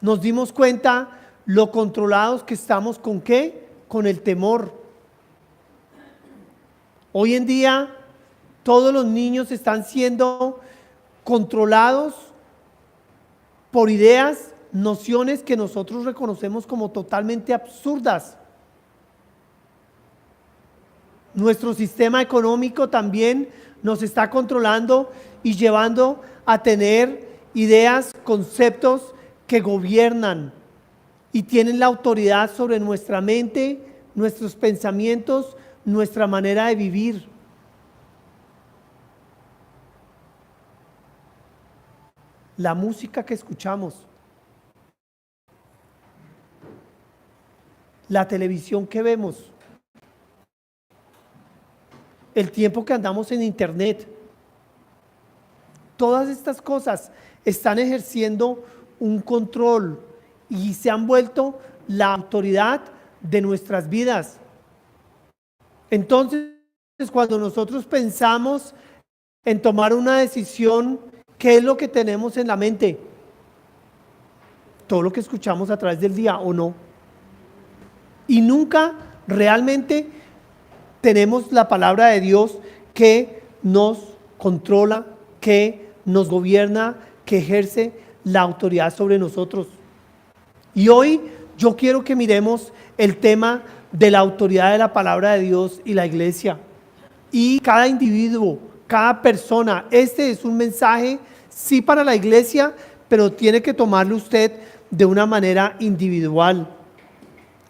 nos dimos cuenta lo controlados que estamos con ¿qué? Con el temor. Hoy en día todos los niños están siendo controlados por ideas, nociones que nosotros reconocemos como totalmente absurdas. Nuestro sistema económico también nos está controlando y llevando a tener ideas, conceptos que gobiernan y tienen la autoridad sobre nuestra mente, nuestros pensamientos, nuestra manera de vivir. La música que escuchamos, la televisión que vemos, el tiempo que andamos en internet, todas estas cosas están ejerciendo un control y se han vuelto la autoridad de nuestras vidas. Entonces, cuando nosotros pensamos en tomar una decisión, ¿qué es lo que tenemos en la mente? Todo lo que escuchamos a través del día, ¿o no? Y nunca realmente tenemos la palabra de Dios que nos controla, que nos gobierna, que ejerce la autoridad sobre nosotros. Y hoy yo quiero que miremos el tema de la autoridad de la palabra de Dios y la iglesia. Y cada individuo, cada persona, este es un mensaje, sí para la iglesia, pero tiene que tomarlo usted de una manera individual.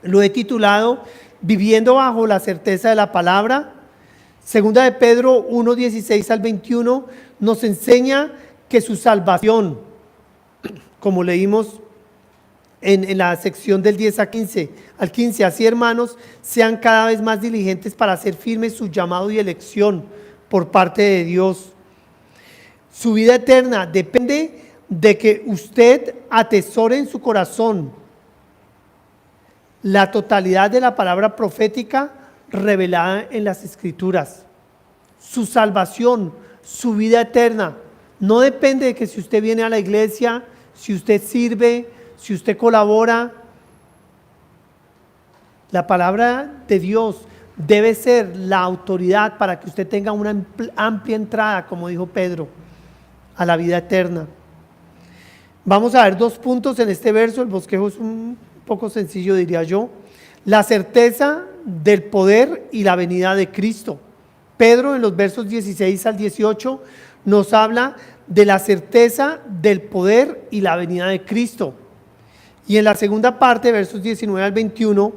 Lo he titulado Viviendo bajo la certeza de la palabra. Segunda de Pedro 1, 16 al 21 nos enseña que su salvación, como leímos en la sección del 10 al 15, así hermanos, sean cada vez más diligentes para hacer firme su llamado y elección por parte de Dios. Su vida eterna depende de que usted atesore en su corazón la totalidad de la palabra profética revelada en las Escrituras. Su salvación, su vida eterna, no depende de que si usted viene a la iglesia, si usted sirve, si usted colabora. La palabra de Dios debe ser la autoridad para que usted tenga una amplia entrada, como dijo Pedro, a la vida eterna. Vamos a ver dos puntos en este verso. El bosquejo es un poco sencillo, diría yo. La certeza del poder y la venida de Cristo. Pedro en los versos 16 al 18 nos habla de la certeza del poder y la venida de Cristo. Y en la segunda parte, versos 19 al 21,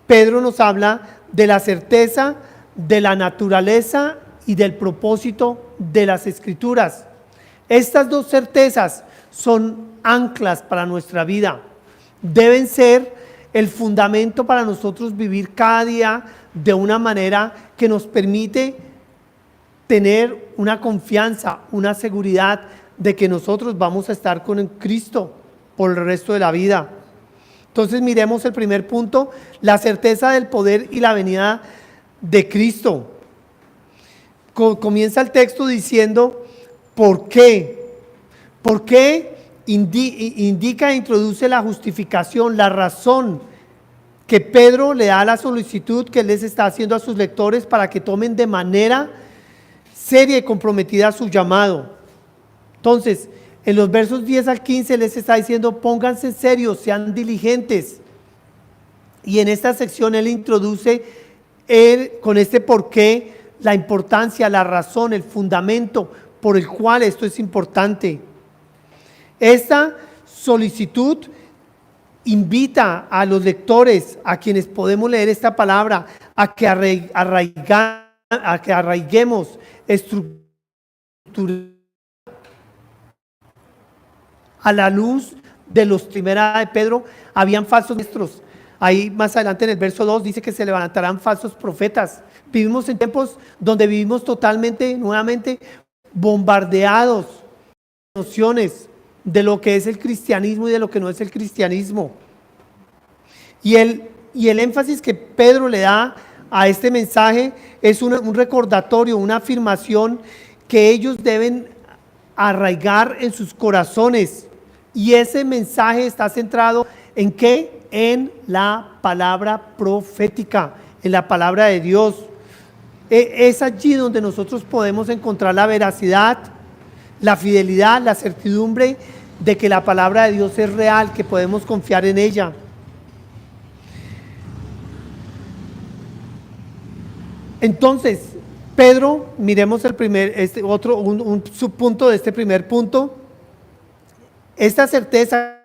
Pedro nos habla de la certeza de la naturaleza y del propósito de las Escrituras. Estas dos certezas son anclas para nuestra vida. Deben ser el fundamento para nosotros vivir cada día de una manera que nos permite tener una confianza, una seguridad de que nosotros vamos a estar con Cristo por el resto de la vida. Entonces miremos el primer punto, la certeza del poder y la venida de Cristo. Comienza el texto diciendo ¿por qué? ¿Por qué? Indica e introduce la justificación, la razón que Pedro le da a la solicitud que él les está haciendo a sus lectores para que tomen de manera seria y comprometida su llamado. Entonces, en los versos 10 al 15 les está diciendo pónganse serios, sean diligentes. Y en esta sección él introduce con este por qué, la importancia, la razón, el fundamento por el cual esto es importante. Esta solicitud invita a los lectores, a quienes podemos leer esta palabra, a que arraiguemos estructura a la luz de los primeros de Pedro. Habían falsos maestros. Ahí más adelante en el verso 2 dice que se levantarán falsos profetas. Vivimos en tiempos donde vivimos totalmente, nuevamente, bombardeados de nociones de lo que es el cristianismo y de lo que no es el cristianismo. Y el énfasis que Pedro le da a este mensaje es un recordatorio, una afirmación que ellos deben arraigar en sus corazones, Y ese mensaje está centrado ¿en qué? En la palabra profética, en la palabra de Dios. Es allí donde nosotros podemos encontrar la veracidad, la fidelidad, la certidumbre de que la palabra de Dios es real, que podemos confiar en ella. Entonces, Pedro, miremos el primer, un subpunto de este primer punto. Esta certeza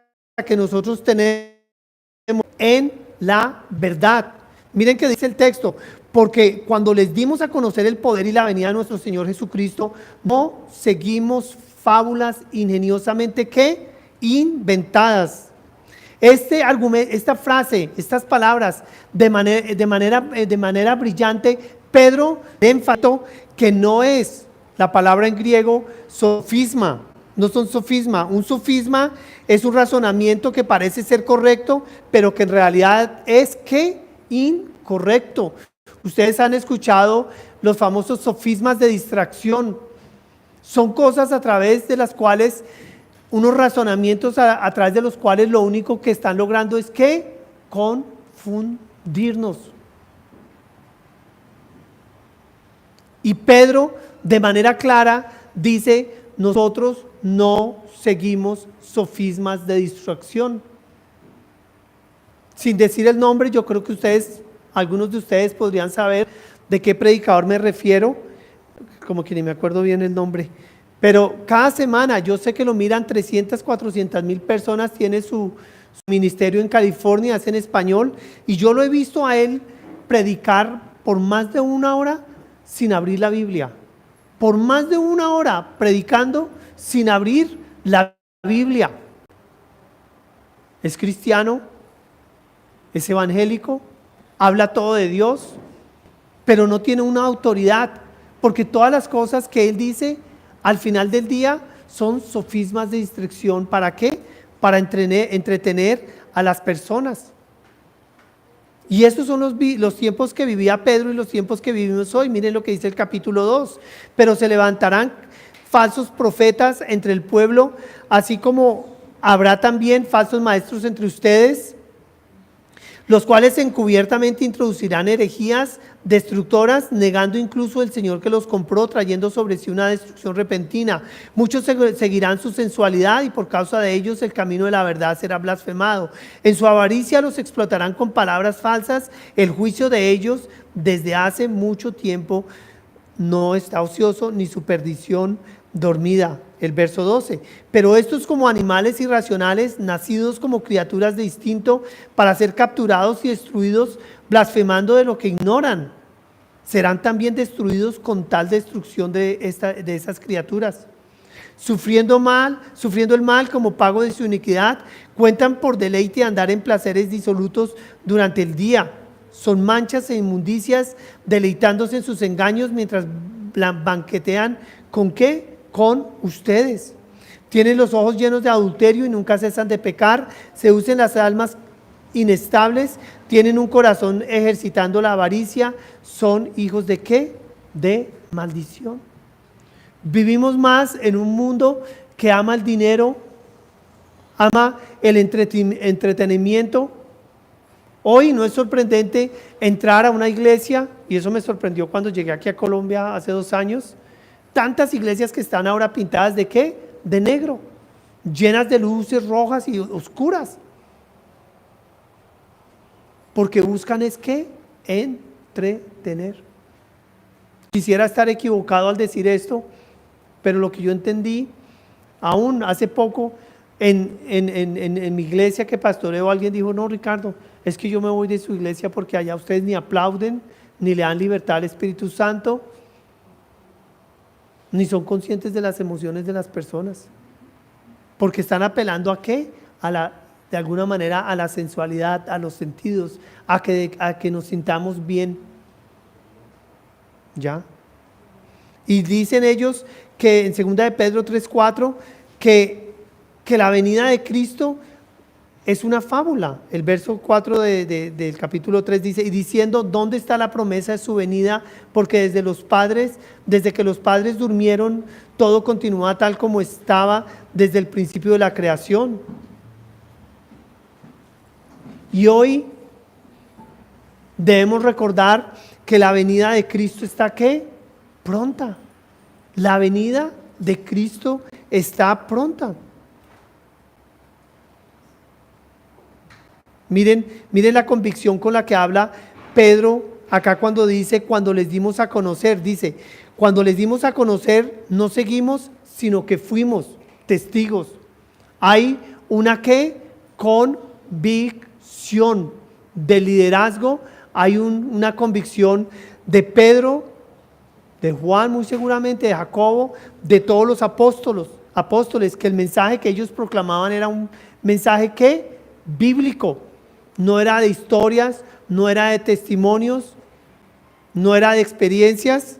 que nosotros tenemos en la verdad. Miren que dice el texto, porque cuando les dimos a conocer el poder y la venida de nuestro Señor Jesucristo, no seguimos fábulas ingeniosamente ¿qué? Inventadas. Este argumento, esta frase, estas palabras, de manera brillante, Pedro enfatizó que no es la palabra en griego sofisma, no son sofisma. Un sofisma es un razonamiento que parece ser correcto, pero que en realidad es ¿qué? Incorrecto. Ustedes han escuchado los famosos sofismas de distracción. Son cosas a través de las cuales, unos razonamientos a través de los cuales lo único que están logrando es ¿qué? Confundirnos. Y Pedro, de manera clara, dice: nosotros no seguimos sofismas de distracción. Sin decir el nombre, yo creo que algunos de ustedes podrían saber de qué predicador me refiero, como que ni me acuerdo bien el nombre. Pero cada semana, yo sé que lo miran 300, 400 mil personas, tiene su ministerio en California, es en español, y yo lo he visto a él predicar por más de una hora sin abrir la Biblia. Por más de una hora predicando sin abrir la Biblia. Es cristiano, es evangélico, habla todo de Dios, pero no tiene una autoridad, porque todas las cosas que él dice al final del día son sofismas de distracción. ¿Para qué? Para entretener a las personas. Y estos son los tiempos que vivía Pedro y los tiempos que vivimos hoy. Miren lo que dice el capítulo 2. Pero se levantarán falsos profetas entre el pueblo, así como habrá también falsos maestros entre ustedes, los cuales encubiertamente introducirán herejías destructoras, negando incluso el Señor que los compró, trayendo sobre sí una destrucción repentina. Muchos seguirán su sensualidad y por causa de ellos el camino de la verdad será blasfemado. En su avaricia los explotarán con palabras falsas. El juicio de ellos desde hace mucho tiempo no está ocioso, ni su perdición dormida. El verso 12. Pero estos, como animales irracionales, nacidos como criaturas de instinto, para ser capturados y destruidos, blasfemando de lo que ignoran, serán también destruidos con tal destrucción de esas criaturas. Sufriendo el mal como pago de su iniquidad, cuentan por deleite andar en placeres disolutos durante el día. Son manchas e inmundicias, deleitándose en sus engaños mientras banquetean. ¿Con qué? Con ustedes. Tienen los ojos llenos de adulterio y nunca cesan de pecar. Seducen las almas inestables. Tienen un corazón ejercitando la avaricia. ¿Son hijos de qué? De maldición. Vivimos más en un mundo que ama el dinero, ama el entretenimiento. Hoy no es sorprendente entrar a una iglesia, y eso me sorprendió cuando llegué aquí a Colombia hace 2 años. Tantas iglesias que están ahora pintadas ¿de qué? De negro, llenas de luces rojas y oscuras. Porque buscan es ¿qué? Entretener. Quisiera estar equivocado al decir esto, pero lo que yo entendí, aún hace poco, en mi iglesia que pastoreo, alguien dijo: no, Ricardo, es que yo me voy de su iglesia porque allá ustedes ni aplauden, ni le dan libertad al Espíritu Santo, ni son conscientes de las emociones de las personas, porque están apelando ¿a qué? De alguna manera a la sensualidad, a los sentidos, a que nos sintamos bien. ¿Ya? Y dicen ellos que en 2 de Pedro 3:4 que la venida de Cristo es una fábula. El verso 4 del capítulo 3 dice, y diciendo, ¿dónde está la promesa de su venida? Porque desde que los padres durmieron, todo continúa tal como estaba desde el principio de la creación. Y hoy debemos recordar que la venida de Cristo está ¿qué? Pronta. La venida de Cristo está pronta. Miren la convicción con la que habla Pedro acá cuando dice, cuando les dimos a conocer, dice, cuando les dimos a conocer no seguimos, sino que fuimos testigos. Hay una ¿qué? Convicción de liderazgo, hay una convicción de Pedro, de Juan muy seguramente, de Jacobo, de todos los apóstoles, que el mensaje que ellos proclamaban era un mensaje ¿qué? Bíblico. No era de historias, no era de testimonios, no era de experiencias.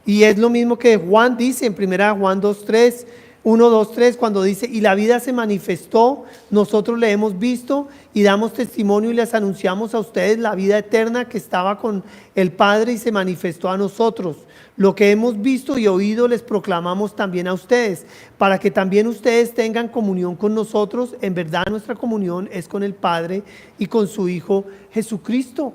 Y es lo mismo que Juan dice en 1 Juan 2:3, 1, 2, 3, cuando dice, y la vida se manifestó, nosotros le hemos visto y damos testimonio y les anunciamos a ustedes la vida eterna que estaba con el Padre y se manifestó a nosotros. Lo que hemos visto y oído les proclamamos también a ustedes, para que también ustedes tengan comunión con nosotros. En verdad nuestra comunión es con el Padre y con su Hijo Jesucristo.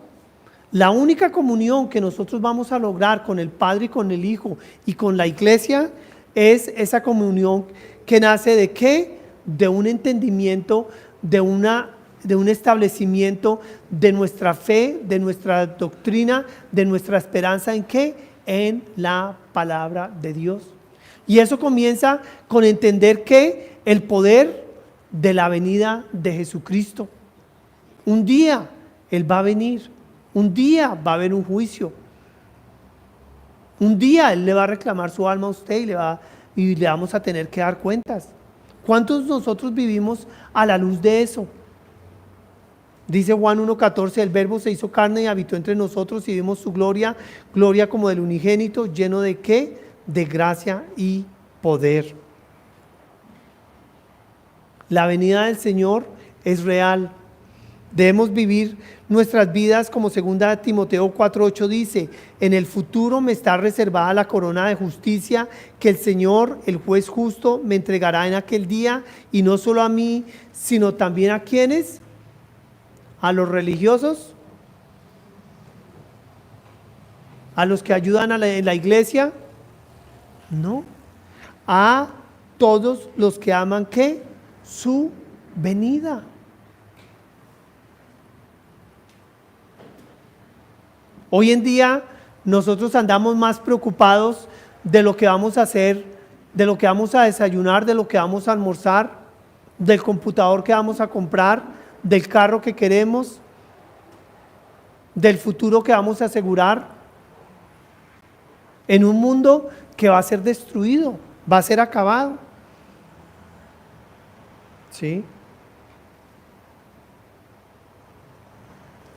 La única comunión que nosotros vamos a lograr con el Padre y con el Hijo y con la iglesia es esa comunión que nace de ¿qué? De un entendimiento, de un establecimiento de nuestra fe, de nuestra doctrina, de nuestra esperanza ¿en qué? En la palabra de Dios. Y eso comienza con entender que el poder de la venida de Jesucristo. Un día Él va a venir, un día va a haber un juicio. Un día Él le va a reclamar su alma a usted y le vamos a tener que dar cuentas. ¿Cuántos nosotros vivimos a la luz de eso? Dice Juan 1:14, el verbo se hizo carne y habitó entre nosotros y vimos su gloria, gloria como del unigénito, lleno de ¿qué? De gracia y poder. La venida del Señor es real. Debemos vivir nuestras vidas como 2 Timoteo 4:8 dice, en el futuro me está reservada la corona de justicia que el Señor, el juez justo, me entregará en aquel día, y no solo a mí, sino también a quienes, a los religiosos, a los que ayudan en la iglesia, no, a todos los que aman ¿qué? Su venida. Hoy en día nosotros andamos más preocupados de lo que vamos a hacer, de lo que vamos a desayunar, de lo que vamos a almorzar, del computador que vamos a comprar, del carro que queremos, del futuro que vamos a asegurar, en un mundo que va a ser destruido, va a ser acabado. ¿Sí?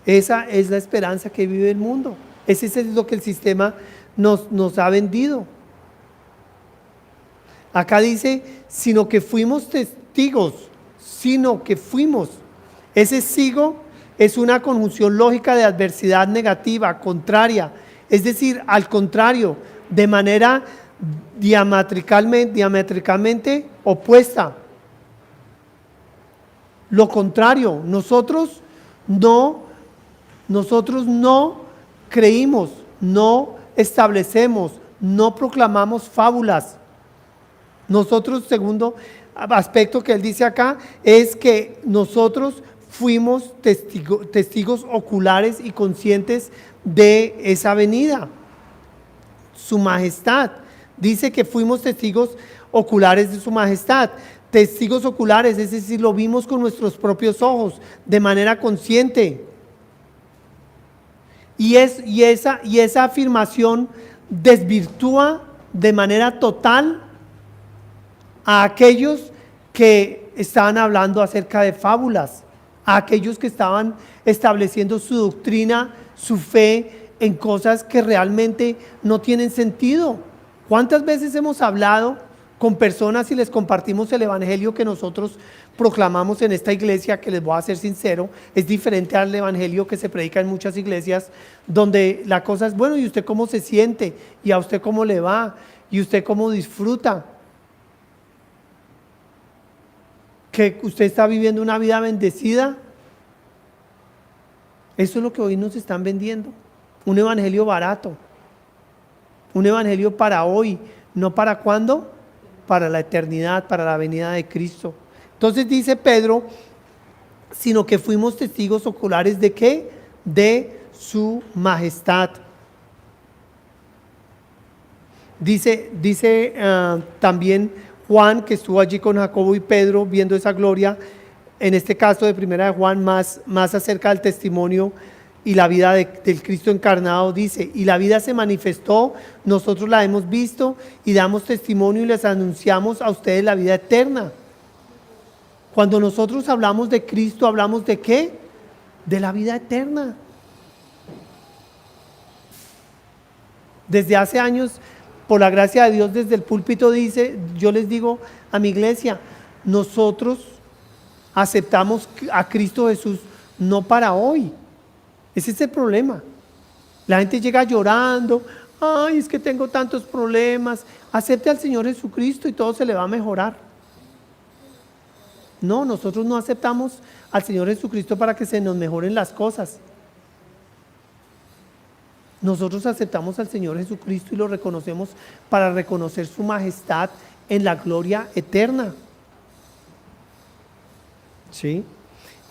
Esa es la esperanza que vive el mundo. Ese es lo que el sistema nos ha vendido. Acá dice, sino que fuimos testigos, sino que fuimos. Ese sigo es una conjunción lógica de adversidad negativa, contraria, es decir, al contrario, de manera diametricalmente opuesta. Lo contrario, nosotros no creímos, no establecemos, no proclamamos fábulas. Nosotros, segundo aspecto que él dice acá, es que nosotros fuimos testigos oculares y conscientes de esa venida. Su majestad, dice que fuimos testigos oculares de su majestad. Testigos oculares, es decir, lo vimos con nuestros propios ojos, de manera consciente. Y esa afirmación desvirtúa de manera total a aquellos que estaban hablando acerca de fábulas, a aquellos que estaban estableciendo su doctrina, su fe en cosas que realmente no tienen sentido. ¿Cuántas veces hemos hablado con personas y les compartimos el evangelio que nosotros proclamamos en esta iglesia, que les voy a ser sincero, es diferente al evangelio que se predica en muchas iglesias, donde la cosa es, bueno, ¿y usted cómo se siente? ¿Y a usted cómo le va? ¿Y usted cómo disfruta? ¿Que usted está viviendo una vida bendecida? Eso es lo que hoy nos están vendiendo, un evangelio barato, un evangelio para hoy, no para cuándo, para la eternidad, para la venida de Cristo. Entonces dice Pedro, sino que fuimos testigos oculares ¿de qué? De su majestad. Dice también Juan, que estuvo allí con Jacobo y Pedro viendo esa gloria, en este caso de primera de Juan, más acerca del testimonio y la vida del Cristo encarnado, dice, y la vida se manifestó, nosotros la hemos visto y damos testimonio y les anunciamos a ustedes la vida eterna. Cuando nosotros hablamos de Cristo, ¿hablamos de qué? De la vida eterna. Desde hace años, por la gracia de Dios, desde el púlpito dice, yo les digo a mi iglesia, nosotros aceptamos a Cristo Jesús no para hoy. Ese es el problema. La gente llega llorando, ay, es que tengo tantos problemas. Acepte al Señor Jesucristo y todo se le va a mejorar. No, nosotros no aceptamos al Señor Jesucristo para que se nos mejoren las cosas. Nosotros aceptamos al Señor Jesucristo y lo reconocemos para reconocer su majestad en la gloria eterna. ¿Sí?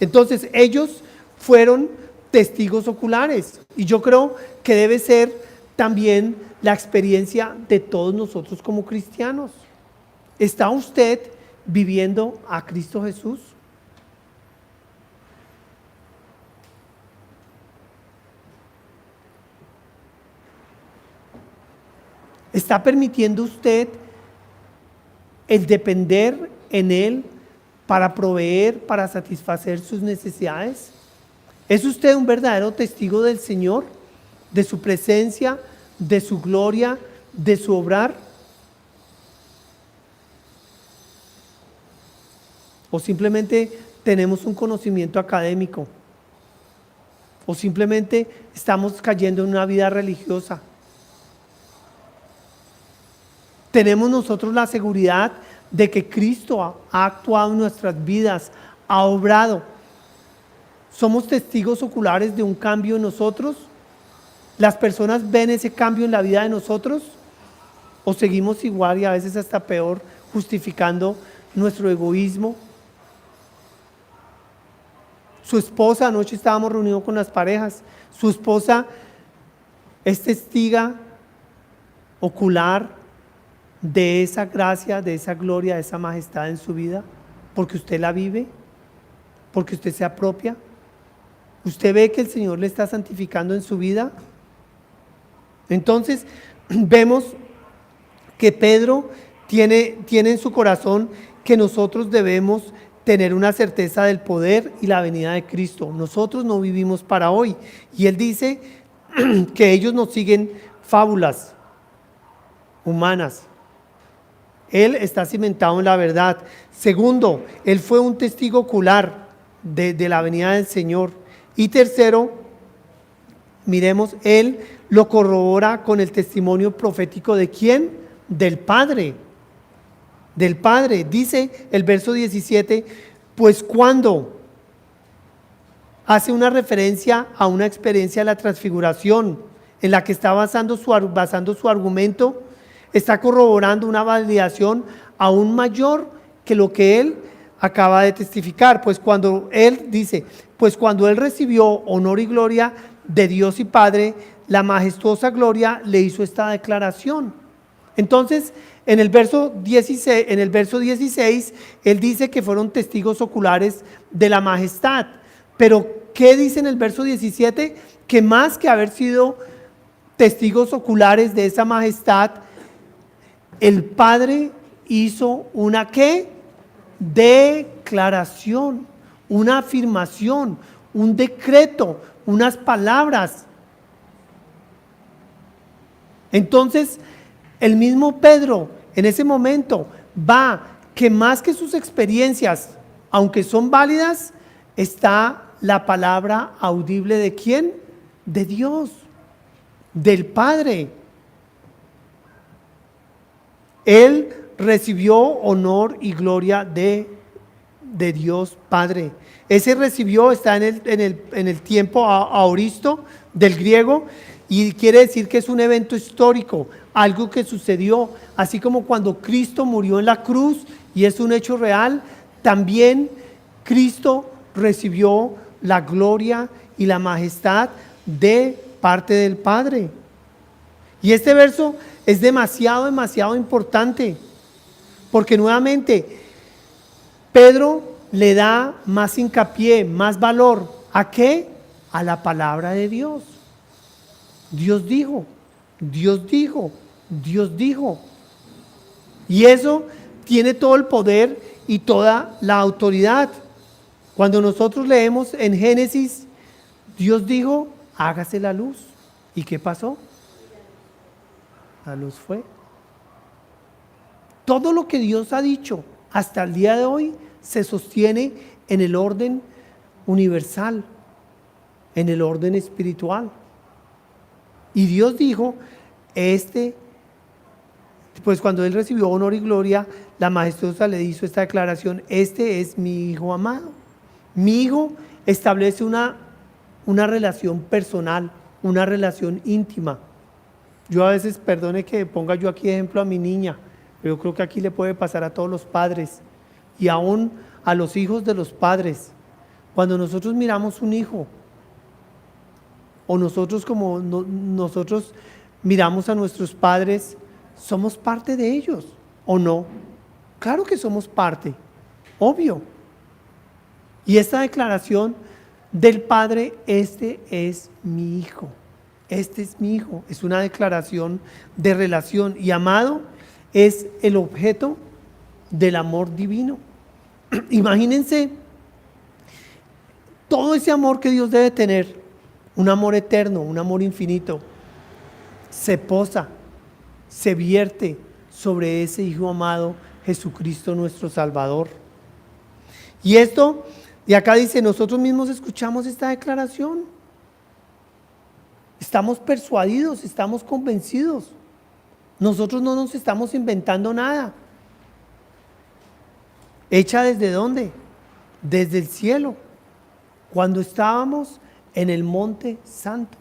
Entonces ellos fueron testigos oculares y yo creo que debe ser también la experiencia de todos nosotros como cristianos. ¿Está usted viviendo a Cristo Jesús? ¿Está permitiendo usted el depender en Él para proveer, para satisfacer sus necesidades? ¿Es usted un verdadero testigo del Señor, de su presencia, de su gloria, de su obrar? ¿O simplemente tenemos un conocimiento académico? ¿O simplemente estamos cayendo en una vida religiosa? ¿Tenemos nosotros la seguridad de que Cristo ha actuado en nuestras vidas, ha obrado? ¿Somos testigos oculares de un cambio en nosotros? ¿Las personas ven ese cambio en la vida de nosotros? ¿O seguimos igual y a veces hasta peor, justificando nuestro egoísmo? Su esposa, anoche estábamos reunidos con las parejas, su esposa es testiga ocular de esa gracia, de esa gloria, de esa majestad en su vida, porque usted la vive, porque usted se apropia. ¿Usted ve que el Señor le está santificando en su vida? Entonces vemos que Pedro tiene en su corazón que nosotros debemos tener una certeza del poder y la venida de Cristo. Nosotros no vivimos para hoy. Y él dice que ellos nos siguen fábulas humanas. Él está cimentado en la verdad. Segundo, él fue un testigo ocular de la venida del Señor. Y tercero, miremos, él lo corrobora con el testimonio profético ¿de quién? Del Padre. Del Padre. Dice el verso 17, pues cuando hace una referencia a una experiencia de la transfiguración en la que está basando su argumento, está corroborando una validación aún mayor que lo que él acaba de testificar. Pues cuando él dice, pues cuando él recibió honor y gloria de Dios y Padre, la majestuosa gloria le hizo esta declaración. Entonces, en el verso 16, él dice que fueron testigos oculares de la majestad. Pero, ¿qué dice en el verso 17? Que más que haber sido testigos oculares de esa majestad, el Padre hizo una ¿qué? Declaración, una afirmación, un decreto, unas palabras. Entonces, el mismo Pedro en ese momento va que más que sus experiencias, aunque son válidas, está la palabra audible ¿de quién? De Dios, del Padre. Él recibió honor y gloria de Dios Padre. Ese recibió está en el tiempo aoristo del griego y quiere decir que es un evento histórico, algo que sucedió, así como cuando Cristo murió en la cruz y es un hecho real, también Cristo recibió la gloria y la majestad de parte del Padre. Y este verso es demasiado importante, porque nuevamente Pedro le da más hincapié, más valor. ¿A qué? A la palabra de Dios. Dios dijo, Dios dijo, Dios dijo. Y eso tiene todo el poder y toda la autoridad. Cuando nosotros leemos en Génesis, Dios dijo, hágase la luz. ¿Y qué pasó? La luz fue. Todo lo que Dios ha dicho hasta el día de hoy se sostiene en el orden universal, en el orden espiritual. Y Dios dijo, pues cuando Él recibió honor y gloria, la majestuosa le hizo esta declaración: este es mi Hijo amado. Mi Hijo establece una relación personal, una relación íntima. Yo a veces, perdone que ponga yo aquí ejemplo a mi niña, pero yo creo que aquí le puede pasar a todos los padres y aún a los hijos de los padres. Cuando nosotros miramos un hijo, o nosotros nosotros miramos a nuestros padres, ¿somos parte de ellos o no? Claro que somos parte, obvio. Y esta declaración del Padre, este es mi Hijo. Este es mi Hijo, es una declaración de relación, y amado es el objeto del amor divino. Imagínense todo ese amor que Dios debe tener, un amor eterno, un amor infinito, se posa, se vierte sobre ese Hijo amado, Jesucristo nuestro Salvador. Y esto, de acá dice, nosotros mismos escuchamos esta declaración. Estamos persuadidos, estamos convencidos. Nosotros no nos estamos inventando nada. ¿Hecha desde dónde? Desde el cielo, cuando estábamos en el Monte Santo.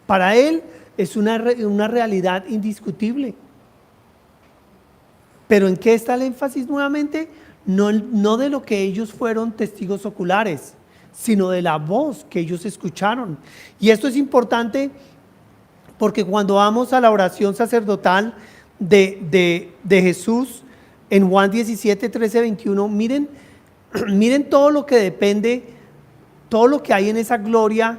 Para Él es una realidad indiscutible. ¿Pero en qué está el énfasis nuevamente? No de lo que ellos fueron testigos oculares, sino de la voz que ellos escucharon. Y esto es importante porque cuando vamos a la oración sacerdotal de Jesús en Juan 17, 13, 21, miren todo lo que depende, todo lo que hay en esa gloria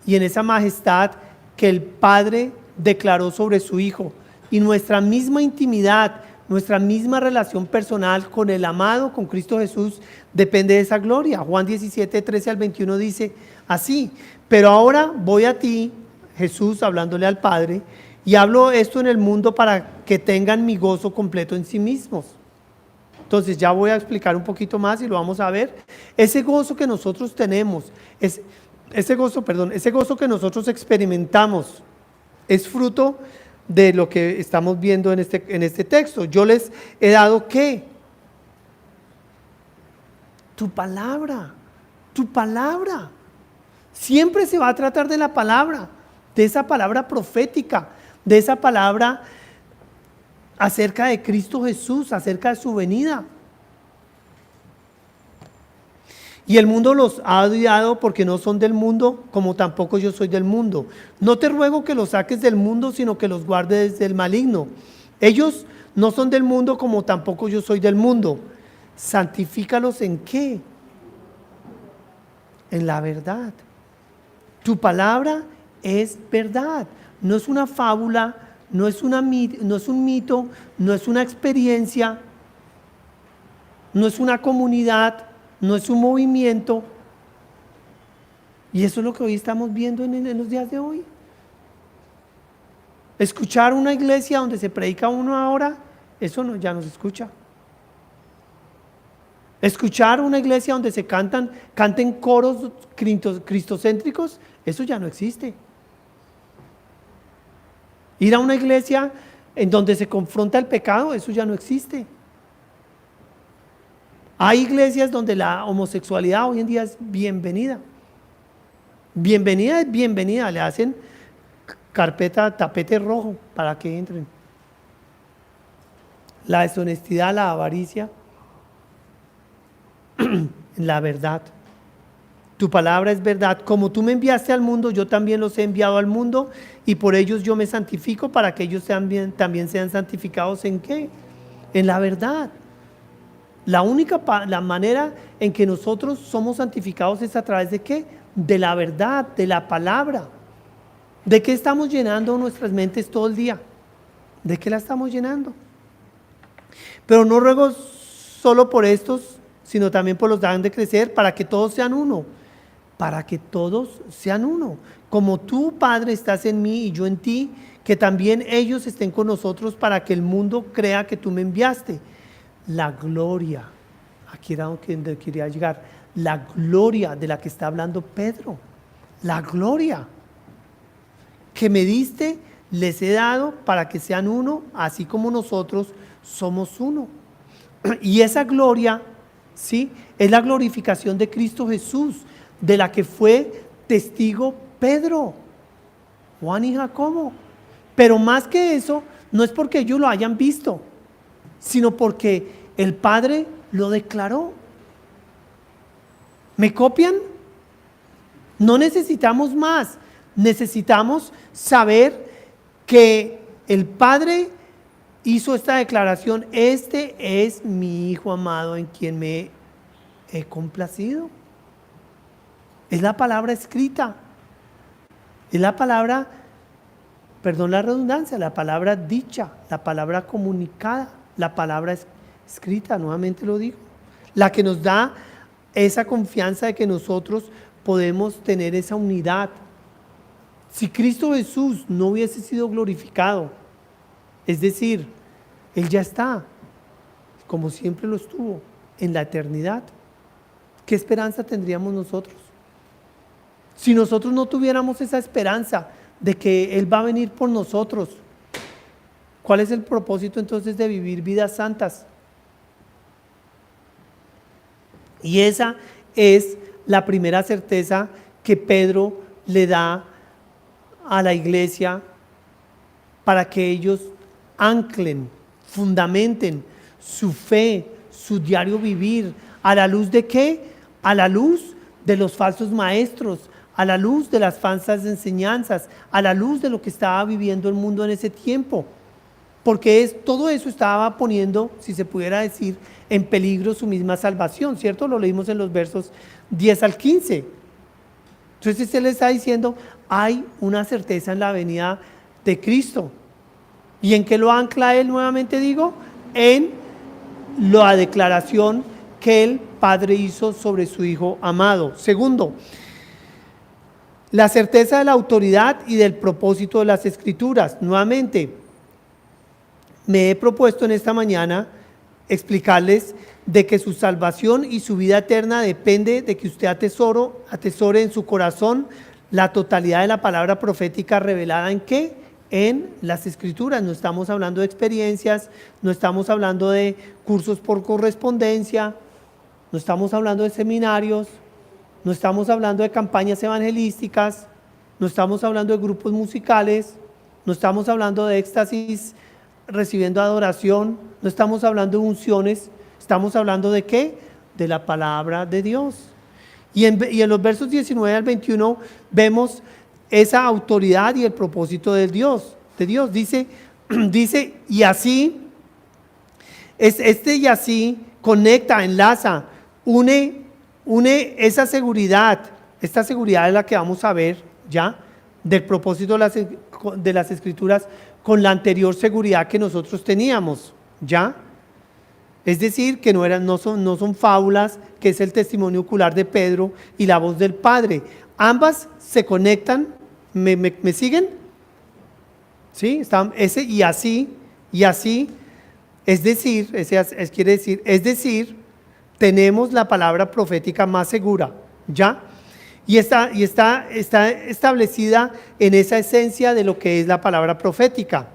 y en esa majestad que el Padre declaró sobre su Hijo. Y nuestra misma intimidad, nuestra misma relación personal con el amado, con Cristo Jesús, depende de esa gloria. Juan 17, 13 al 21 dice así: pero ahora voy a ti, Jesús hablándole al Padre, y hablo esto en el mundo para que tengan mi gozo completo en sí mismos. Entonces ya voy a explicar un poquito más y lo vamos a ver. Ese gozo que nosotros tenemos, ese gozo que nosotros experimentamos, es fruto de lo que estamos viendo en este texto. Yo les he dado ¿qué? Tu palabra. Siempre se va a tratar de la palabra, de esa palabra profética, de esa palabra acerca de Cristo Jesús, acerca de su venida. Y el mundo los ha odiado porque no son del mundo, como tampoco yo soy del mundo. No te ruego que los saques del mundo, sino que los guardes del maligno. Ellos no son del mundo, como tampoco yo soy del mundo. Santifícalos ¿en qué? En la verdad. Tu palabra es verdad. No es una fábula, no es un mito, no es una experiencia, no es una comunidad, no es un movimiento. Y eso es lo que hoy estamos viendo en los días de hoy. Escuchar una iglesia donde se predica una hora eso no, ya no se escucha. Escuchar una iglesia donde se canten coros cristocéntricos, eso ya no existe. Ir a una iglesia en donde se confronta el pecado, eso ya no existe. Hay iglesias donde la homosexualidad hoy en día es bienvenida. Bienvenida es bienvenida, le hacen carpeta, tapete rojo para que entren. La deshonestidad, la avaricia, la verdad. Tu palabra es verdad. Como tú me enviaste al mundo, yo también los he enviado al mundo, y por ellos yo me santifico para que ellos también sean santificados. ¿En qué? En la verdad. La manera en que nosotros somos santificados es a través de ¿qué? De la verdad, de la palabra. ¿De qué estamos llenando nuestras mentes todo el día? ¿De qué la estamos llenando? Pero no ruego solo por estos, sino también por los que han de crecer, para que todos sean uno. Para que todos sean uno. Como tú, Padre, estás en mí y yo en ti, que también ellos estén con nosotros, para que el mundo crea que tú me enviaste. La gloria, aquí era donde quería llegar, la gloria de la que está hablando Pedro, la gloria que me diste, les he dado para que sean uno, así como nosotros somos uno. Y esa gloria, ¿sí?, es la glorificación de Cristo Jesús, de la que fue testigo Pedro, Juan y Jacobo. Pero más que eso, no es porque ellos lo hayan visto, sino porque el Padre lo declaró. ¿Me copian? No necesitamos más, necesitamos saber que el Padre hizo esta declaración: este es mi Hijo amado en quien me he complacido. Es la palabra escrita, es la palabra, perdón la redundancia, la palabra dicha, la palabra comunicada, la palabra escrita, nuevamente lo digo, la que nos da esa confianza de que nosotros podemos tener esa unidad. Si Cristo Jesús no hubiese sido glorificado, es decir, Él ya está, como siempre lo estuvo, en la eternidad, ¿qué esperanza tendríamos nosotros? Si nosotros no tuviéramos esa esperanza de que Él va a venir por nosotros, ¿cuál es el propósito entonces de vivir vidas santas? Y esa es la primera certeza que Pedro le da a la iglesia para que ellos anclen, fundamenten su fe, su diario vivir. ¿A la luz de qué? A la luz de los falsos maestros, a la luz de las falsas enseñanzas, a la luz de lo que estaba viviendo el mundo en ese tiempo. Porque todo eso estaba poniendo, si se pudiera decir, en peligro su misma salvación, ¿cierto? Lo leímos en los versos 10 al 15. Entonces él está diciendo, hay una certeza en la venida de Cristo. ¿Y en qué lo ancla él? Nuevamente digo, en la declaración que el Padre hizo sobre su Hijo amado. Segundo, la certeza de la autoridad y del propósito de las Escrituras. Nuevamente, me he propuesto en esta mañana explicarles de que su salvación y su vida eterna depende de que usted atesore en su corazón la totalidad de la palabra profética revelada ¿en qué? En las Escrituras. No estamos hablando de experiencias, no estamos hablando de cursos por correspondencia, no estamos hablando de seminarios, no estamos hablando de campañas evangelísticas, no estamos hablando de grupos musicales, no estamos hablando de éxtasis recibiendo adoración, no estamos hablando de unciones, estamos hablando de ¿qué? De la palabra de Dios. Y en los versos 19 al 21 vemos esa autoridad y el propósito de Dios. Dice, y así, y así conecta, enlaza, une esa seguridad. Esta seguridad es la que vamos a ver ya, del propósito de las Escrituras, con la anterior seguridad que nosotros teníamos, ¿ya? Es decir, que no son fábulas, que es el testimonio ocular de Pedro y la voz del Padre. Ambas se conectan, ¿me siguen? ¿Sí? Y así, Es decir, es decir, tenemos la palabra profética más segura, ¿ya? Y está establecida en esa esencia de lo que es la palabra profética,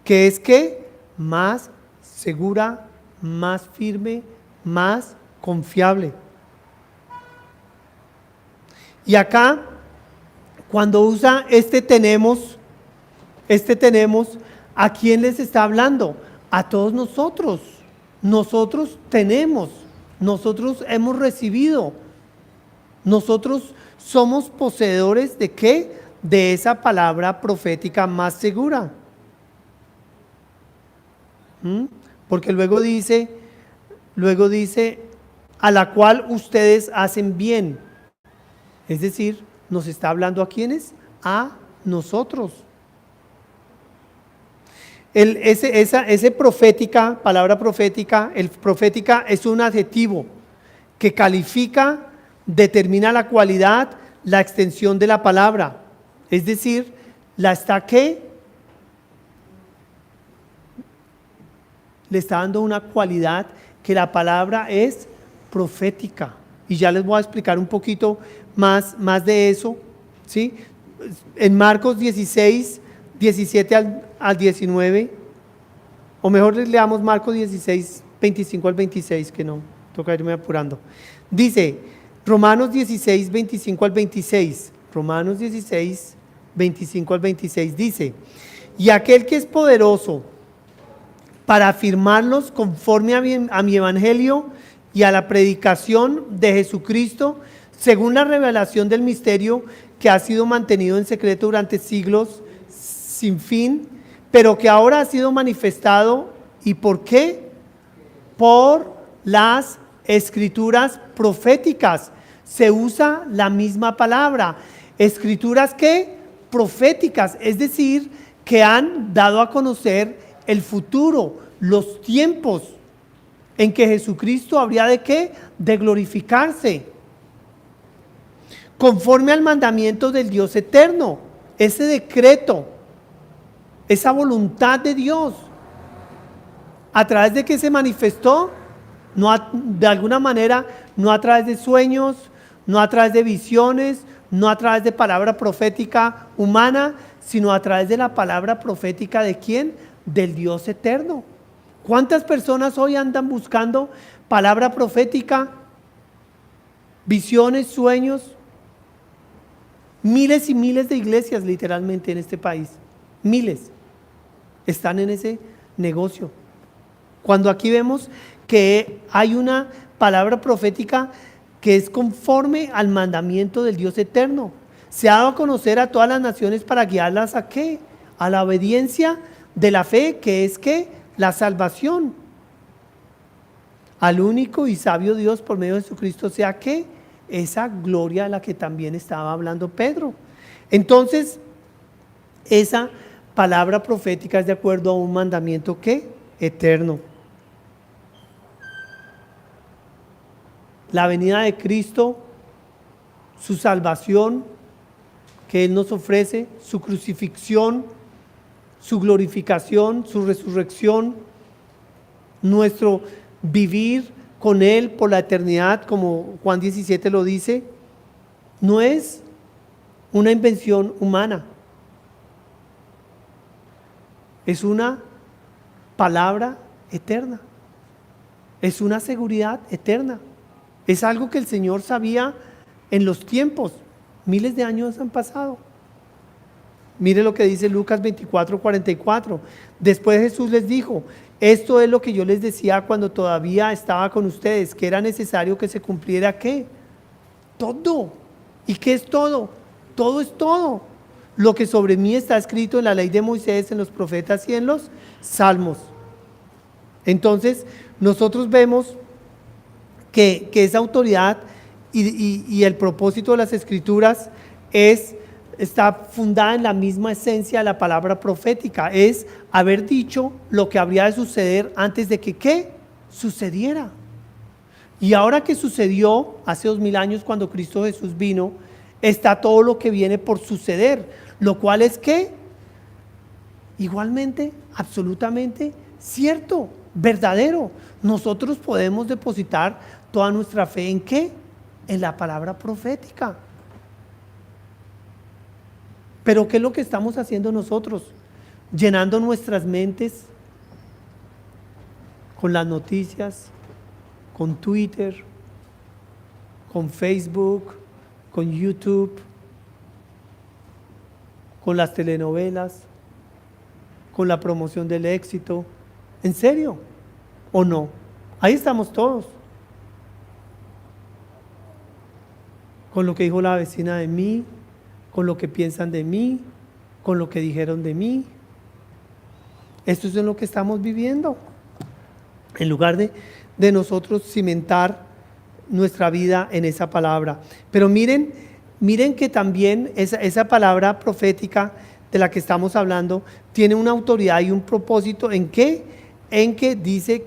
que es que más segura, más firme, más confiable. Y acá, cuando usa tenemos, ¿a quién les está hablando? A todos nosotros. Nosotros tenemos, nosotros hemos recibido, nosotros somos poseedores ¿de qué? De esa palabra profética más segura. Porque luego dice, a la cual ustedes hacen bien. Es decir, nos está hablando ¿a quiénes? A nosotros. Ese profética, palabra profética, el profética es un adjetivo que califica, determina la cualidad, la extensión de la palabra. Es decir, la está ¿qué? Le está dando una cualidad que la palabra es profética. Y ya les voy a explicar un poquito más de eso, ¿sí? En Marcos 16, 17 al 19, o mejor les leamos Marcos 16, 25 al 26, que no, toca irme apurando. Dice, Romanos 16, 25 al 26, Romanos 16, 25 al 26, dice, y aquel que es poderoso para afirmarlos conforme a mi evangelio y a la predicación de Jesucristo, según la revelación del misterio que ha sido mantenido en secreto durante siglos sin fin, pero que ahora ha sido manifestado. ¿Y por qué? Por las escrituras proféticas. Se usa la misma palabra. Escrituras ¿qué? Proféticas, es decir, que han dado a conocer el futuro, los tiempos en que Jesucristo habría de ¿qué? De glorificarse. Conforme al mandamiento del Dios eterno, ese decreto, esa voluntad de Dios, a través de que se manifestó, de alguna manera, no a través de sueños, no a través de visiones, no a través de palabra profética humana, sino a través de la palabra profética ¿de quién? Del Dios eterno. ¿Cuántas personas hoy andan buscando palabra profética, visiones, sueños? Miles y miles de iglesias literalmente en este país, miles, están en ese negocio. Cuando aquí vemos que hay una palabra profética que es conforme al mandamiento del Dios eterno, se ha dado a conocer a todas las naciones para guiarlas ¿a qué? A la obediencia de la fe, que es ¿qué? La salvación. Al único y sabio Dios por medio de Jesucristo sea ¿qué? Esa gloria de la que también estaba hablando Pedro. Entonces, esa palabra profética es de acuerdo a un mandamiento ¿qué? Eterno. La venida de Cristo, su salvación que Él nos ofrece, su crucifixión, su glorificación, su resurrección, nuestro vivir con Él por la eternidad, como Juan 17 lo dice, no es una invención humana, es una palabra eterna, es una seguridad eterna, es algo que el Señor sabía en los tiempos, miles de años han pasado. Mire lo que dice Lucas 24, 44. Después Jesús les dijo, esto es lo que yo les decía cuando todavía estaba con ustedes, que era necesario que se cumpliera ¿qué? Todo. ¿Y qué es todo? Todo es todo. Lo que sobre mí está escrito en la ley de Moisés, en los profetas y en los salmos. Entonces, nosotros vemos que esa autoridad y el propósito de las escrituras está fundada en la misma esencia de la palabra profética, es haber dicho lo que habría de suceder antes de que ¿qué? Sucediera. Y ahora que sucedió hace 2000 años cuando Cristo Jesús vino, está todo lo que viene por suceder, lo cual es ¿qué? Igualmente, absolutamente cierto, verdadero. Nosotros podemos depositar toda nuestra fe ¿en qué? En la palabra profética. Pero ¿qué es lo que estamos haciendo nosotros? Llenando nuestras mentes con las noticias, con Twitter, con Facebook, con YouTube, con las telenovelas, con la promoción del éxito. ¿En serio? ¿O no? Ahí estamos todos. Con lo que dijo la vecina de mí, con lo que piensan de mí, con lo que dijeron de mí. Esto es lo que estamos viviendo. En lugar de nosotros cimentar nuestra vida en esa palabra. Pero miren que también esa palabra profética de la que estamos hablando tiene una autoridad y un propósito. ¿En qué? En que dice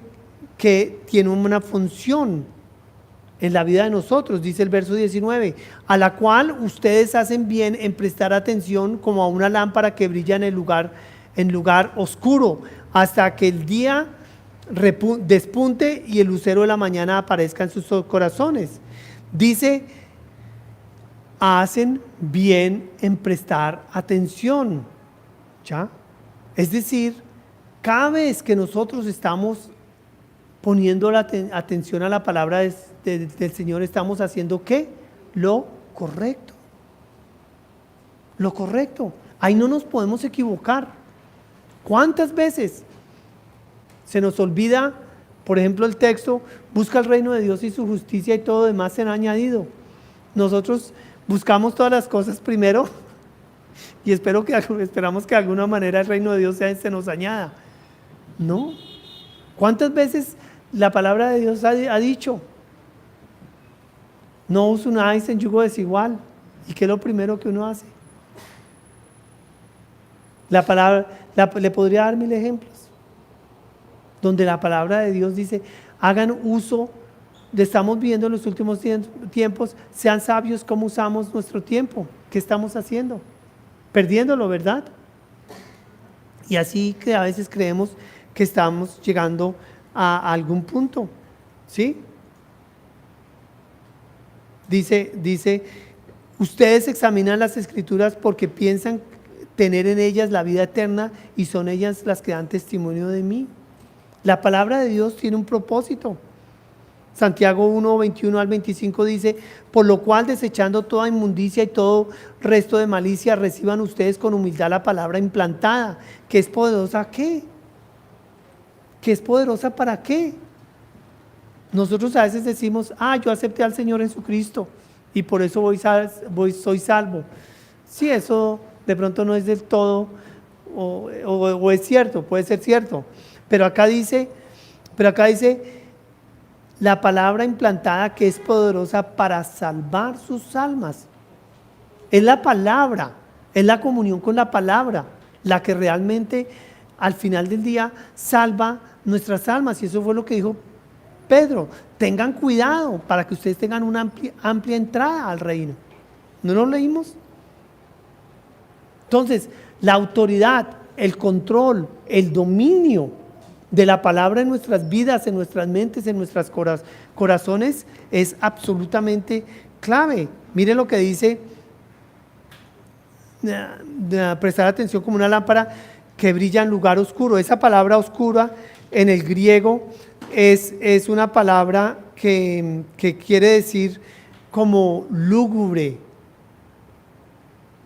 que tiene una función en la vida de nosotros, dice el verso 19, a la cual ustedes hacen bien en prestar atención como a una lámpara que brilla en lugar oscuro, hasta que el día despunte y el lucero de la mañana aparezca en sus corazones. Dice, hacen bien en prestar atención. ¿Ya? Es decir, cada vez que nosotros estamos poniendo la atención a la palabra del Señor, estamos haciendo ¿qué? Lo correcto. Lo correcto. Ahí no nos podemos equivocar. ¿Cuántas veces se nos olvida, por ejemplo, el texto, busca el reino de Dios y su justicia y todo demás será añadido? Nosotros buscamos todas las cosas primero y esperamos que de alguna manera el reino de Dios se nos añada. ¿No? ¿Cuántas veces la palabra de Dios ha dicho? No os unáis en yugo desigual. ¿Y qué es lo primero que uno hace? La palabra, le podría dar 1000 ejemplos, donde la palabra de Dios dice, hagan uso, estamos viviendo en los últimos tiempos, sean sabios cómo usamos nuestro tiempo. ¿Qué estamos haciendo? Perdiéndolo, ¿verdad? Y así que a veces creemos que estamos llegando a algún punto, ¿sí? Dice, ustedes examinan las escrituras porque piensan tener en ellas la vida eterna y son ellas las que dan testimonio de mí. La palabra de Dios tiene un propósito. Santiago 1, 21 al 25 dice, por lo cual desechando toda inmundicia y todo resto de malicia, reciban ustedes con humildad la palabra implantada, que es poderosa ¿qué? ¿Que es poderosa para qué? Nosotros a veces decimos, yo acepté al Señor Jesucristo y por eso soy salvo. Sí, eso de pronto no es del todo, o es cierto, puede ser cierto, pero acá dice, la palabra implantada que es poderosa para salvar sus almas. Es la palabra, es la comunión con la palabra, la que realmente al final del día salva nuestras almas. Y eso fue lo que dijo Pedro, tengan cuidado para que ustedes tengan una amplia entrada al reino. ¿No lo leímos? Entonces, la autoridad, el control, el dominio de la palabra en nuestras vidas, en nuestras mentes, en nuestros corazones es absolutamente clave. Mire lo que dice, de prestar atención como una lámpara que brilla en lugar oscuro. Esa palabra oscura en el griego es una palabra que quiere decir como lúgubre,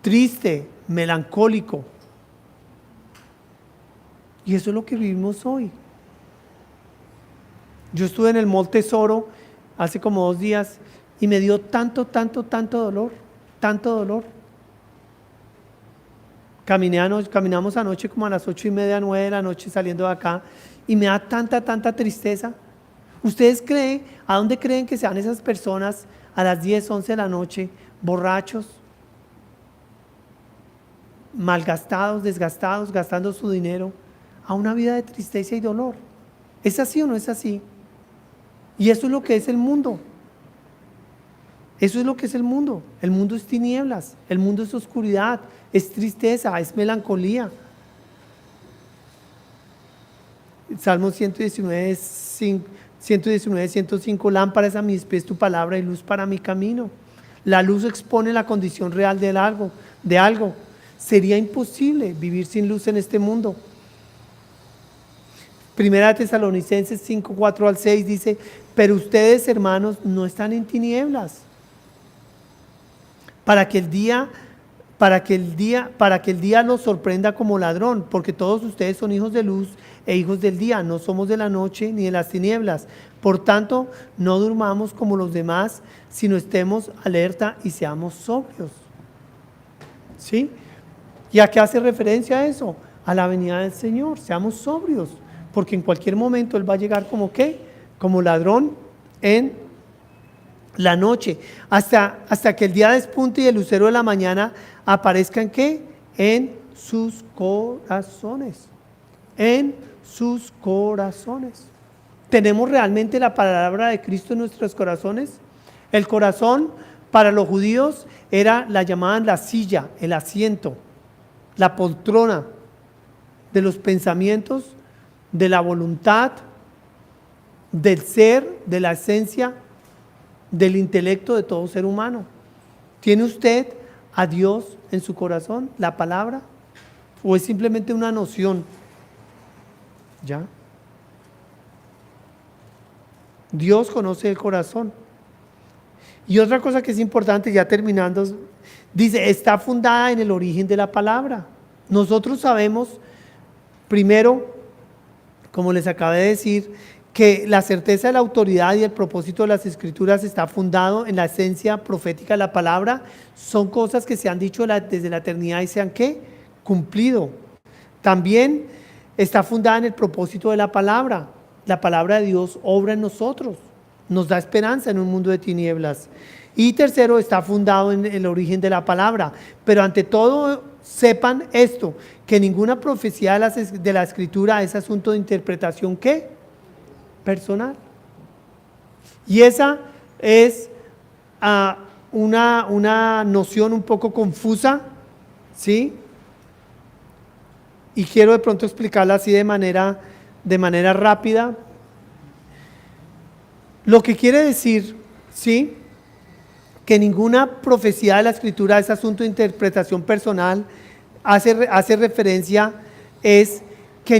triste, melancólico. Y eso es lo que vivimos hoy. Yo estuve en el Monte Tesoro hace como 2 días y me dio tanto dolor. Caminamos anoche como a las 8:30, 9 de la noche saliendo de acá y me da tanta tristeza. ¿Ustedes a dónde creen que se van esas personas a las 10, 11 de la noche, borrachos, malgastados, desgastados, gastando su dinero, a una vida de tristeza y dolor? ¿Es así o no es así? Y eso es lo que es el mundo. Eso es lo que es el mundo. El mundo es tinieblas, el mundo es oscuridad, es tristeza, es melancolía. Salmo 119, 105, lámpara es a mis pies tu palabra y luz para mi camino. La luz expone la condición real de algo. Sería imposible vivir sin luz en este mundo. Primera de Tesalonicenses 5, 4 al 6 dice, pero ustedes, hermanos, no están en tinieblas, para que el día los sorprenda como ladrón, porque todos ustedes son hijos de luz e hijos del día, no somos de la noche ni de las tinieblas. Por tanto, no durmamos como los demás, sino estemos alerta y seamos sobrios. ¿Sí? ¿Y a qué hace referencia a eso? A la venida del Señor. Seamos sobrios, porque en cualquier momento Él va a llegar como ¿qué? Como ladrón en la noche, hasta que el día despunte y el lucero de la mañana aparezca ¿en qué? En sus corazones. En sus corazones. ¿Tenemos realmente la palabra de Cristo en nuestros corazones? El corazón para los judíos era, la llamaban la silla, el asiento, la poltrona de los pensamientos, de la voluntad, del ser, de la esencia, del intelecto de todo ser humano. ¿Tiene usted a Dios en su corazón, la palabra? ¿O es simplemente una noción? ¿Ya? Dios conoce el corazón. Y otra cosa que es importante, ya terminando, dice, está fundada en el origen de la palabra. Nosotros sabemos, primero, como les acabé de decir, que la certeza de la autoridad y el propósito de las Escrituras está fundado en la esencia profética de la palabra. Son cosas que se han dicho desde la eternidad y se han ¿qué? Cumplido. También está fundada en el propósito de la palabra. La palabra de Dios obra en nosotros, nos da esperanza en un mundo de tinieblas. Y tercero, está fundado en el origen de la palabra. Pero ante todo, sepan esto, que ninguna profecía de la Escritura es asunto de interpretación ¿qué? Personal. Y esa es una noción un poco confusa, ¿sí? Y quiero de pronto explicarla así de manera rápida. Lo que quiere decir, ¿sí?, que ninguna profecía de la Escritura es asunto de interpretación personal, hace referencia, es que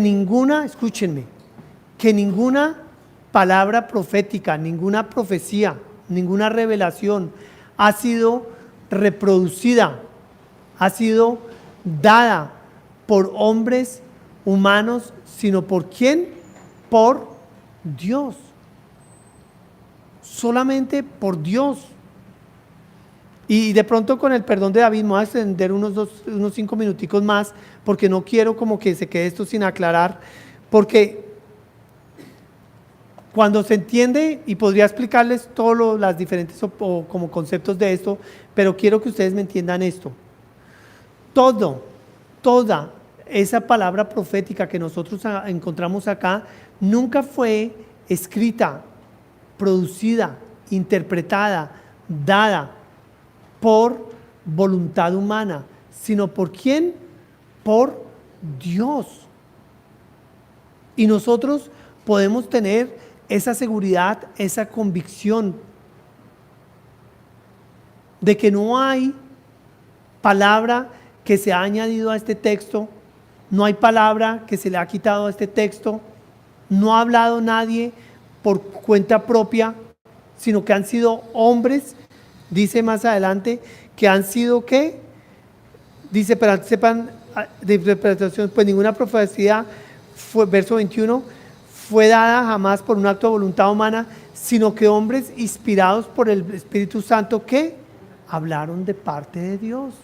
escúchenme, que ninguna palabra profética, ninguna profecía, ninguna revelación ha sido reproducida, ha sido dada por hombres humanos, sino ¿por quién? Por Dios. Solamente por Dios. Y de pronto, con el perdón de David, me voy a extender unos 5 minuticos más, porque no quiero como que se quede esto sin aclarar, porque cuando se entiende, y podría explicarles todos las diferentes como conceptos de esto, pero quiero que ustedes me entiendan esto. Toda esa palabra profética que nosotros encontramos acá, nunca fue escrita, producida, interpretada, dada por voluntad humana, sino ¿por quién? Por Dios. Y nosotros podemos tener esa seguridad, esa convicción de que no hay palabra que se ha añadido a este texto, no hay palabra que se le ha quitado a este texto, no ha hablado nadie por cuenta propia, sino que han sido hombres, dice más adelante, que han sido ¿qué? Dice, pero sepan de interpretación, pues ninguna profecía, verso 21, fue dada jamás por un acto de voluntad humana, sino que hombres inspirados por el Espíritu Santo que hablaron de parte de Dios.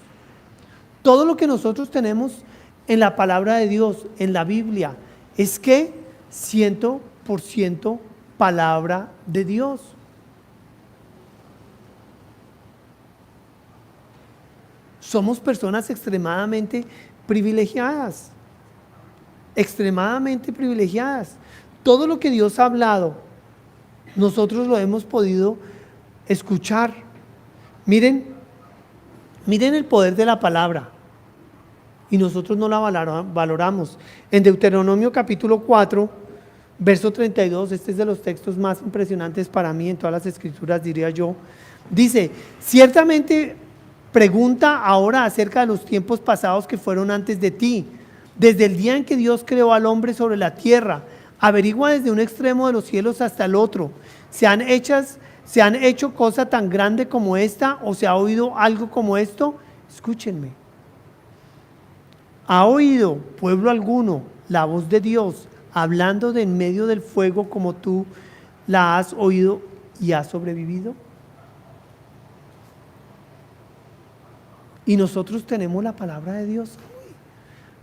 Todo lo que nosotros tenemos en la palabra de Dios, en la Biblia, es que 100% palabra de Dios. Somos personas extremadamente privilegiadas, extremadamente privilegiadas. Todo lo que Dios ha hablado, nosotros lo hemos podido escuchar. Miren el poder de la palabra, y nosotros no la valoramos. En Deuteronomio capítulo 4, Verso 32, este es de los textos más impresionantes para mí en todas las escrituras, diría yo. Dice, ciertamente pregunta ahora acerca de los tiempos pasados que fueron antes de ti, desde el día en que Dios creó al hombre sobre la tierra. Averigua desde un extremo de los cielos hasta el otro. ¿Se han hecho cosa tan grande como esta o se ha oído algo como esto? Escúchenme. ¿Ha oído pueblo alguno la voz de Dios hablando de en medio del fuego como tú la has oído y has sobrevivido? Y nosotros tenemos la palabra de Dios,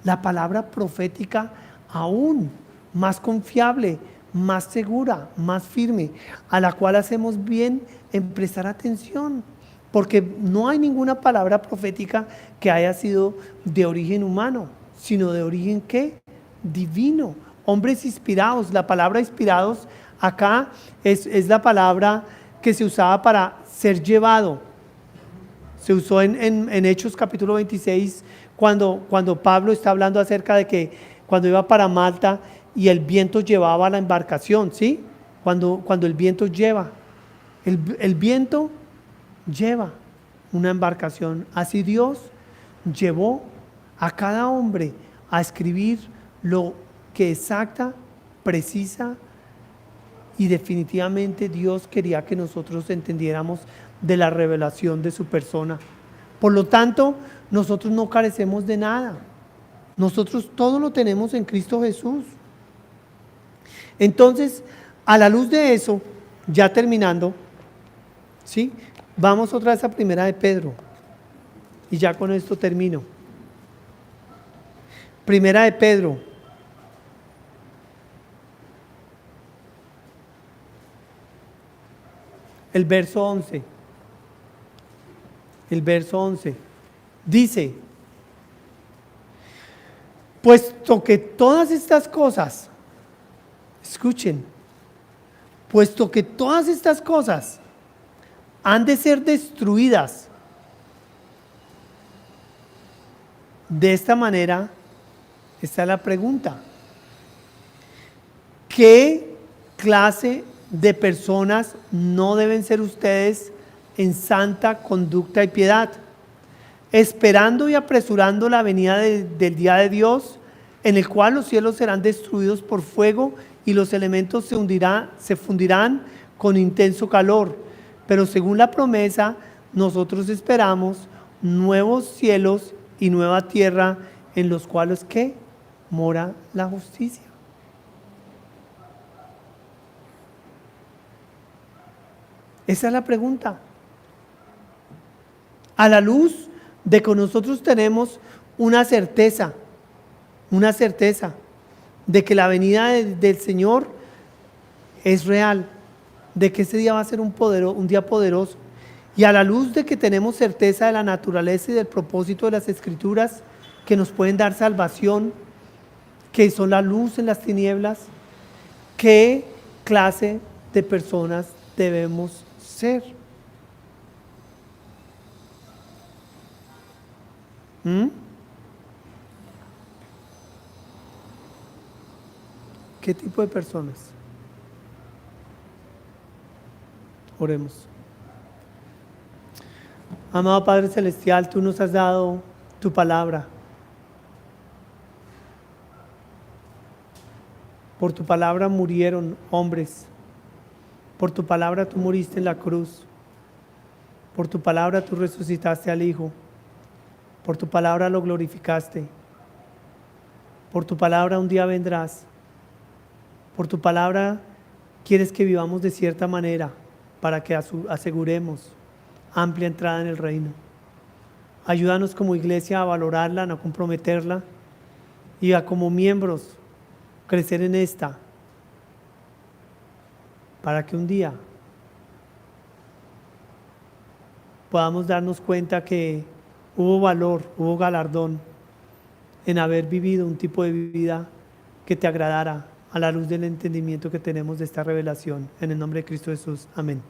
la palabra profética aún más confiable, más segura, más firme, a la cual hacemos bien en prestar atención, porque no hay ninguna palabra profética que haya sido de origen humano, sino de origen ¿qué? Divino. Hombres inspirados, la palabra inspirados acá es la palabra que se usaba para ser llevado. Se usó en Hechos capítulo 26 cuando Pablo está hablando acerca de que cuando iba para Malta y el viento llevaba la embarcación, ¿sí? Cuando el viento lleva, el viento lleva una embarcación. Así Dios llevó a cada hombre a escribir lo que exacta, precisa y definitivamente Dios quería que nosotros entendiéramos de la revelación de su persona. Por lo tanto, nosotros no carecemos de nada. Nosotros todo lo tenemos en Cristo Jesús. Entonces, a la luz de eso, ya terminando, ¿sí? Vamos otra vez a Primera de Pedro. Y ya con esto termino. Primera de Pedro. El verso 11. El verso 11. Dice, puesto que todas estas cosas, escuchen, puesto que todas estas cosas han de ser destruidas, de esta manera, esta es la pregunta, ¿qué clase de personas no deben ser ustedes en santa conducta y piedad, esperando y apresurando la venida del día de Dios, en el cual los cielos serán destruidos por fuego y los elementos se fundirán con intenso calor? Pero según la promesa, nosotros esperamos nuevos cielos y nueva tierra, en los cuales ¿qué? Mora la justicia. Esa es la pregunta. A la luz de que nosotros tenemos una certeza de que la venida del Señor es real, de que ese día va a ser un día poderoso, y a la luz de que tenemos certeza de la naturaleza y del propósito de las Escrituras que nos pueden dar salvación, que son la luz en las tinieblas, ¿qué clase de personas debemos ser? ¿Qué tipo de personas? Oremos. Amado Padre Celestial, tú nos has dado tu palabra. Por tu palabra murieron hombres. Por tu palabra tú moriste en la cruz. Por tu palabra tú resucitaste al Hijo. Por tu palabra lo glorificaste. Por tu palabra un día vendrás. Por tu palabra quieres que vivamos de cierta manera para que aseguremos amplia entrada en el reino. Ayúdanos como iglesia a valorarla, a no comprometerla, y a como miembros crecer en esta, para que un día podamos darnos cuenta que hubo valor, hubo galardón en haber vivido un tipo de vida que te agradara a la luz del entendimiento que tenemos de esta revelación. En el nombre de Cristo Jesús. Amén.